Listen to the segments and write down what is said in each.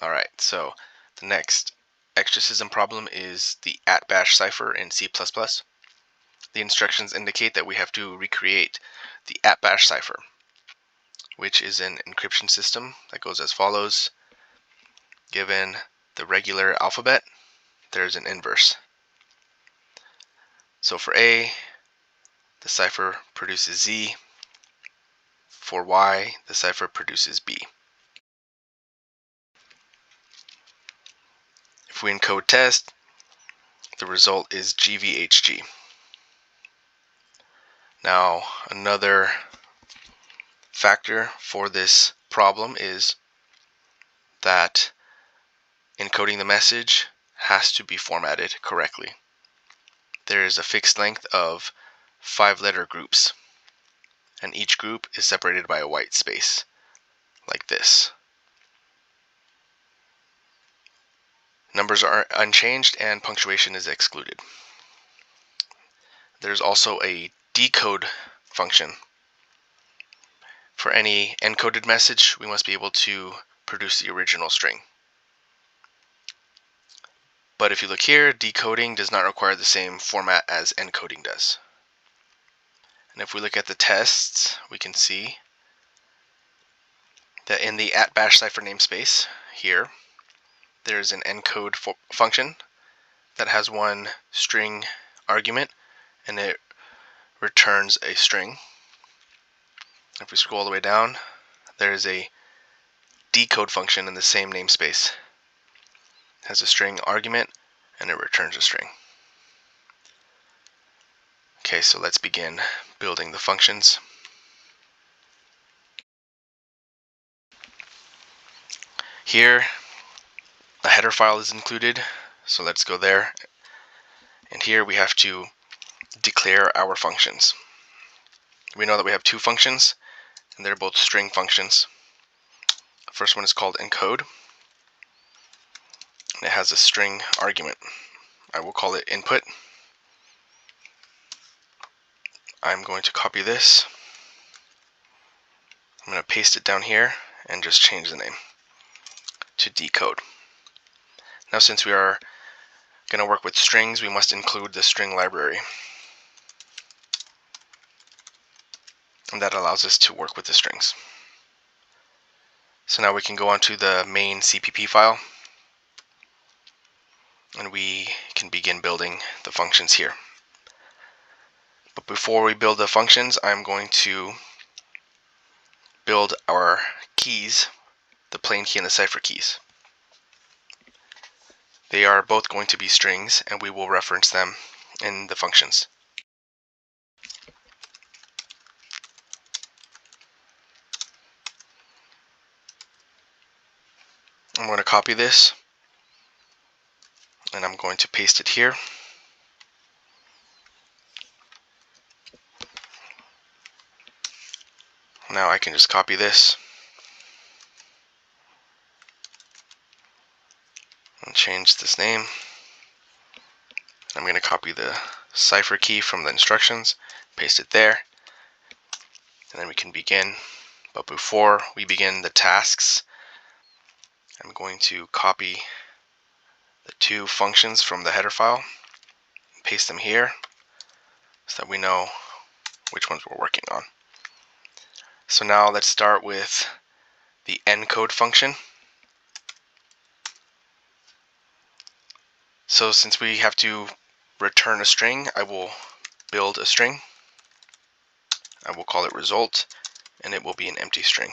Alright, so the next exercism problem is the Atbash Cipher in C++. The instructions indicate that we have to recreate the Atbash Cipher, which is an encryption system that goes as follows. Given the regular alphabet, there's an inverse. So for A, the cipher produces Z. For Y, the cipher produces B. If we encode test, the result is GVHG. Now, another factor for this problem is that encoding the message has to be formatted correctly. There is a fixed length of 5-letter groups, and each group is separated by a white space, like this. Numbers are unchanged and punctuation is excluded. There's also a decode function. For any encoded message, we must be able to produce the original string. But if you look here, decoding does not require the same format as encoding does. And if we look at the tests, we can see that in the @bash cipher namespace here, there's an encode function that has one string argument and it returns a string. If we scroll all the way down, there's a decode function in the same namespace. It has a string argument and it returns a string. Okay, so let's begin building the functions. Here, a header file is included, so let's go there. And here we have to declare our functions. We know that we have two functions, and they're both string functions. The first one is called Encode, and it has a string argument. I will call it input. I'm going to copy this. I'm going to paste it down here and just change the name to Decode. Now, since we are going to work with strings, we must include the string library. And that allows us to work with the strings. So now we can go on to the main CPP file, and we can begin building the functions here. But before we build the functions, I'm going to build our keys, the plain key and the cipher keys. They are both going to be strings, and we will reference them in the functions. I'm going to copy this, and I'm going to paste it here. Now I can just copy this and change this name. I'm going to copy the cipher key from the instructions, paste it there, and then we can begin. But before we begin the tasks, I'm going to copy the two functions from the header file, paste them here so that we know which ones we're working on. So now let's start with the encode function. So since we have to return a string, I will build a string. I will call it result, and it will be an empty string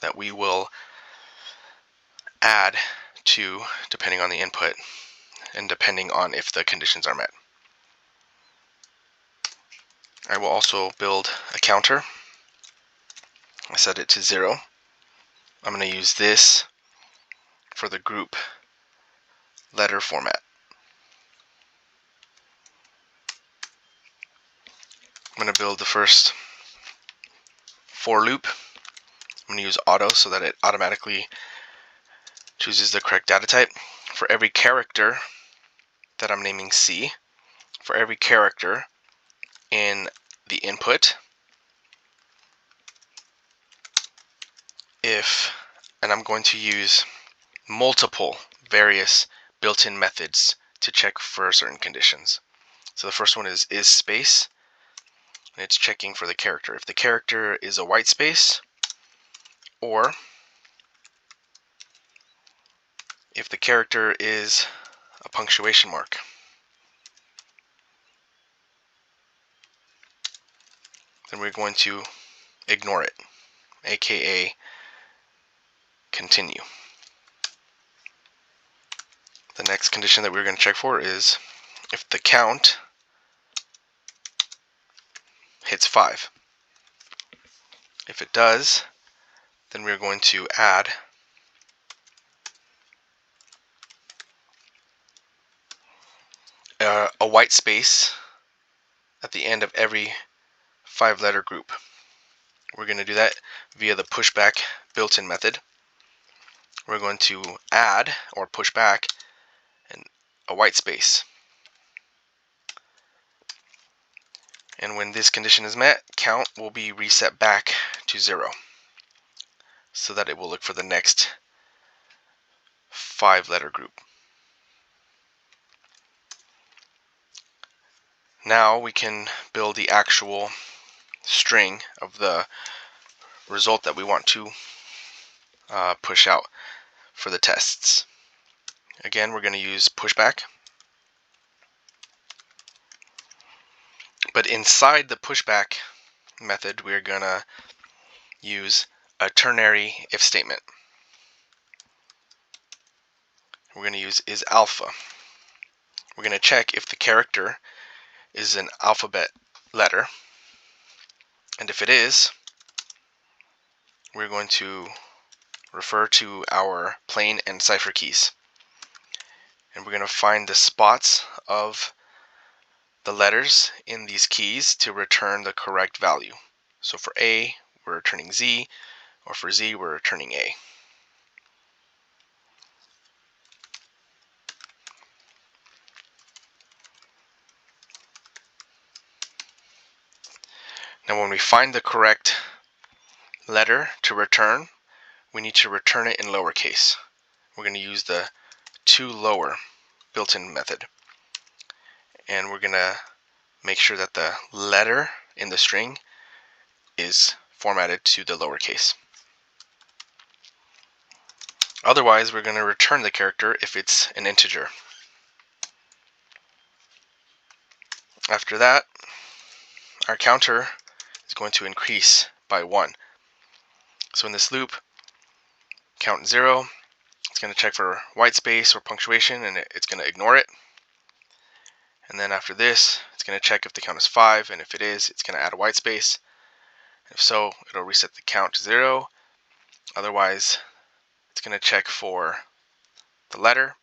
that we will add to depending on the input and depending on if the conditions are met. I will also build a counter. I set it to 0. I'm going to use this for the group letter format. I'm going to build the first for loop. I'm going to use auto so that it automatically chooses the correct data type. For every character that I'm naming C, for every character in the input, and I'm going to use multiple various built-in methods to check for certain conditions. So the first one is space, and it's checking for the character. If the character is a white space, or if the character is a punctuation mark. Then we're going to ignore it, aka continue. The next condition that we're going to check for is if the count hits 5. If it does, then we're going to add a white space at the end of every 5-letter group. We're going to do that via the pushback built-in method. We're going to add or push back a white space. And when this condition is met, count will be reset back to 0, so that it will look for the next 5-letter group. Now we can build the actual string of the result that we want to push out for the tests. Again, we're going to use pushback. But inside the pushback method, we're going to use a ternary if statement. We're going to use is alpha. We're going to check if the character is an alphabet letter. And if it is, we're going to refer to our plain and cipher keys. And we're going to find the spots of the letters in these keys to return the correct value. So for A, we're returning Z, or for Z, we're returning A. Now when we find the correct letter to return, we need to return it in lowercase. We're going to use the toLower built-in method. And we're going to make sure that the letter in the string is formatted to the lowercase. Otherwise, we're going to return the character if it's an integer. After that, our counter is going to increase by 1. So in this loop, count 0, it's going to check for white space or punctuation, and it's going to ignore it. And then after this, it's going to check if the count is 5, and if it is, it's going to add a white space. If so, it'll reset the count to 0. Otherwise, it's going to check for the letter,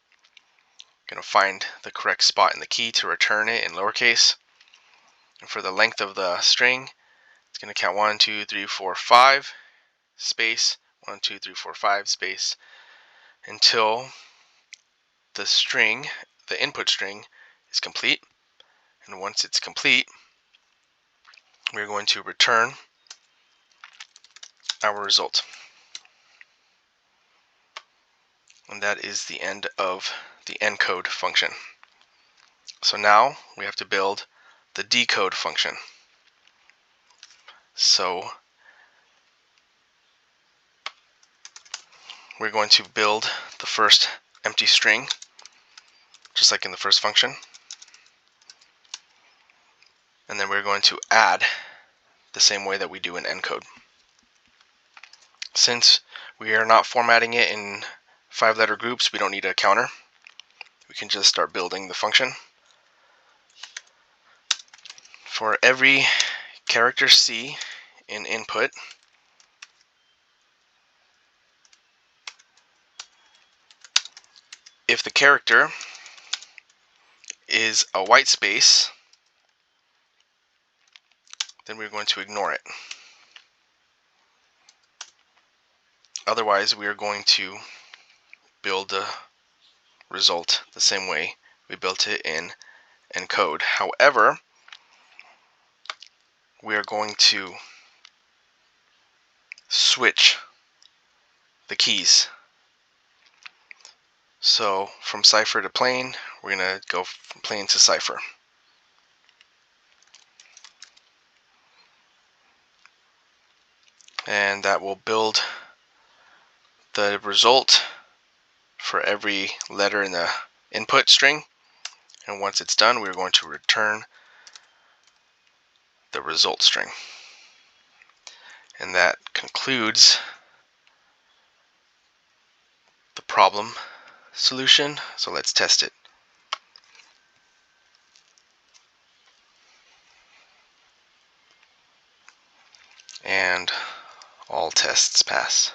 going to find the correct spot in the key to return it in lowercase. And for the length of the string, it's going to count 1, 2, 3, 4, 5, space, 1, 2, 3, 4, 5, space, until the string, the input string, is complete. And once it's complete, we're going to return our result. And that is the end of the encode function. So now we have to build the decode function. So we're going to build the first empty string, just like in the first function. And then we're going to add the same way that we do in encode. Since we are not formatting it in 5-letter groups, we don't need a counter. We can just start building the function. For every character C in input, if the character is a white space, then we're going to ignore it. Otherwise, we are going to build the result the same way we built it in Encode. However, we are going to switch the keys. So from cipher to plain, we're going to go from plain to cipher. And that will build the result for every letter in the input string. And once it's done, we're going to return the result string. And that concludes the problem solution. So let's test it. And all tests pass.